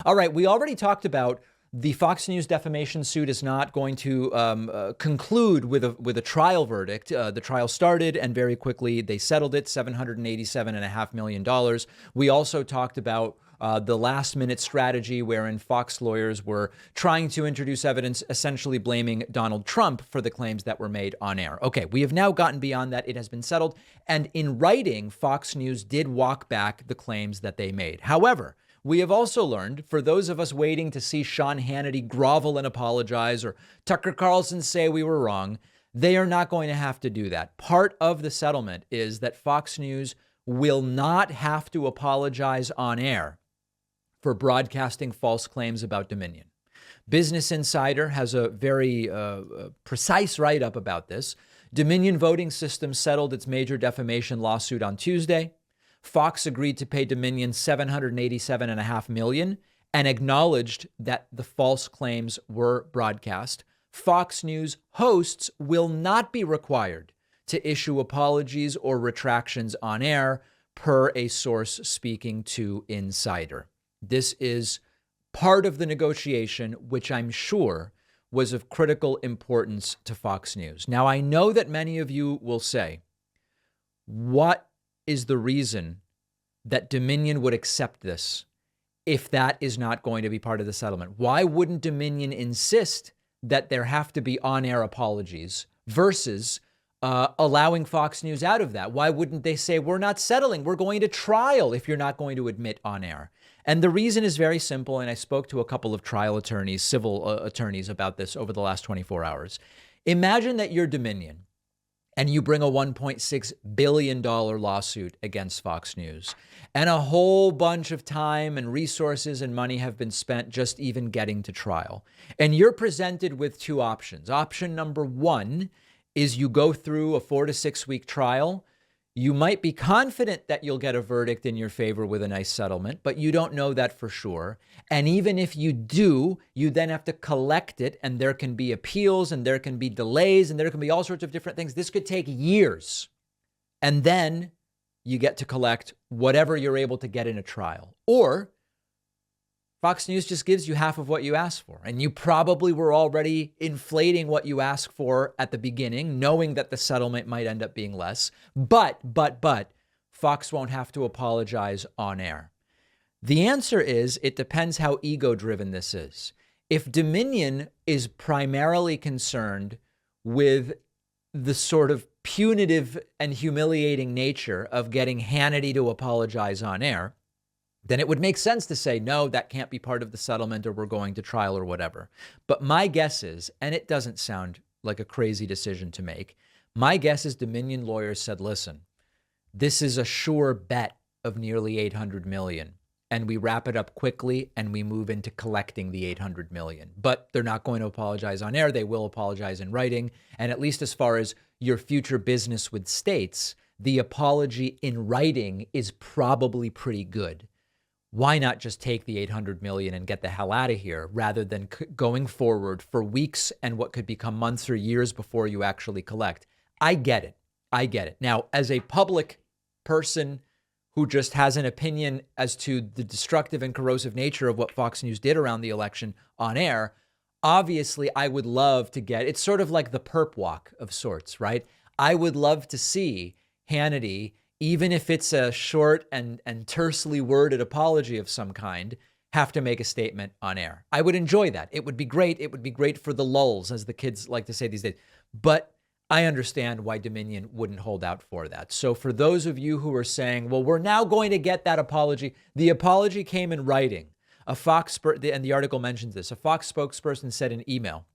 All right, we already talked about the Fox News defamation suit is not going to conclude with a trial verdict. The trial started and very quickly they settled it, $787.5 million. We also talked about the last minute strategy wherein Fox lawyers were trying to introduce evidence essentially blaming Donald Trump for the claims that were made on air. Okay, we have now gotten beyond that. It has been settled. And in writing, Fox News did walk back the claims that they made. However, we have also learned, for those of us waiting to see Sean Hannity grovel and apologize or Tucker Carlson say we were wrong, they are not going to have to do that. Part of the settlement is that Fox News will not have to apologize on air for broadcasting false claims about Dominion. Business Insider has a very precise write-up about this. Dominion Voting Systems settled its major defamation lawsuit on Tuesday. Fox agreed to pay Dominion $787.5 million and acknowledged that the false claims were broadcast. Fox News hosts will not be required to issue apologies or retractions on air, per a source speaking to Insider. This is part of the negotiation, which I'm sure was of critical importance to Fox News. Now, I know that many of you will say, what is the reason that Dominion would accept this if that is not going to be part of the settlement? Why wouldn't Dominion insist that there have to be on-air apologies versus allowing Fox News out of that? Why wouldn't they say, we're not settling, we're going to trial if you're not going to admit on air? And the reason is very simple, and I spoke to a couple of trial attorneys, civil attorneys about this over the last 24 hours. Imagine that you're Dominion and you bring a $1.6 billion lawsuit against Fox News, and a whole bunch of time and resources and money have been spent just even getting to trial. And you're presented with two options. Option number one is you go through a 4 to 6 week trial. You might be confident that you'll get a verdict in your favor with a nice settlement, but you don't know that for sure. And even if you do, you then have to collect it, and there can be appeals and there can be delays and there can be all sorts of different things. This could take years. And then you get to collect whatever you're able to get in a trial. Or Fox News just gives you half of what you asked for. And you probably were already inflating what you asked for at the beginning, knowing that the settlement might end up being less. But Fox won't have to apologize on air. The answer is, it depends how ego-driven this is. If Dominion is primarily concerned with the sort of punitive and humiliating nature of getting Hannity to apologize on air, then it would make sense to say, no, that can't be part of the settlement, or we're going to trial or whatever. But my guess is, and it doesn't sound like a crazy decision to make, my guess is Dominion lawyers said, listen, this is a sure bet of nearly $800 million. And we wrap it up quickly and we move into collecting the $800 million. But they're not going to apologize on air. They will apologize in writing. And at least as far as your future business with states, the apology in writing is probably pretty good. Why not just take the $800 million and get the hell out of here, rather than going forward for weeks and what could become months or years before you actually collect? I get it. I get it. Now, as a public person who just has an opinion as to the destructive and corrosive nature of what Fox News did around the election on air, obviously I would love to get, it's sort of like the perp walk of sorts, right? I would love to see Hannity, even if it's a short and tersely worded apology of some kind, have to make a statement on air. I would enjoy that. It would be great. It would be great for the lulz, as the kids like to say these days. But I understand why Dominion wouldn't hold out for that. So for those of you who are saying, well, we're now going to get that apology, the apology came in writing. And the article mentions this, a Fox spokesperson said in email,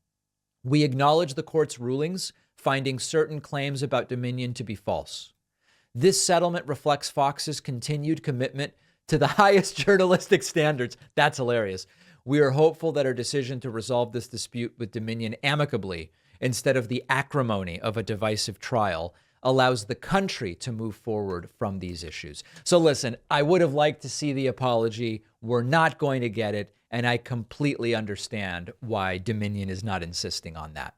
"We acknowledge the court's rulings, finding certain claims about Dominion to be false. This settlement reflects Fox's continued commitment to the highest journalistic standards." That's hilarious. "We are hopeful that our decision to resolve this dispute with Dominion amicably, instead of the acrimony of a divisive trial, allows the country to move forward from these issues." So listen, I would have liked to see the apology. We're not going to get it. And I completely understand why Dominion is not insisting on that.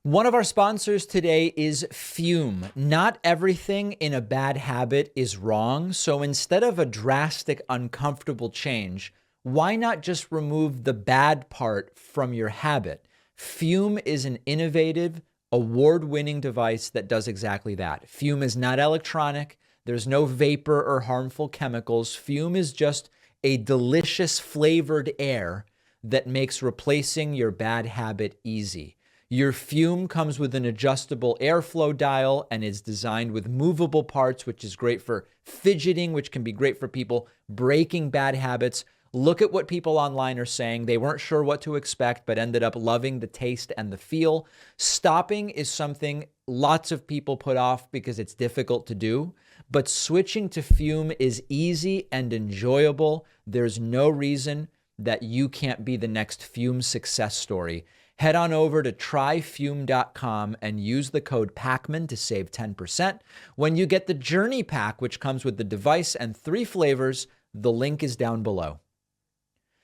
One of our sponsors today is Fume. Not everything in a bad habit is wrong. So instead of a drastic, uncomfortable change, why not just remove the bad part from your habit? Fume is an innovative, award-winning device that does exactly that. Fume is not electronic. There's no vapor or harmful chemicals. Fume is just a delicious flavored air that makes replacing your bad habit easy. Your Fume comes with an adjustable airflow dial and is designed with movable parts, which is great for fidgeting, which can be great for people breaking bad habits. Look at what people online are saying. They weren't sure what to expect, but ended up loving the taste and the feel. Stopping is something lots of people put off because it's difficult to do, but switching to Fume is easy and enjoyable. There's no reason that you can't be the next Fume success story. Head on over to tryfume.com and use the code PACMAN to save 10%. When you get the Journey Pack, which comes with the device and 3 flavors, the link is down below.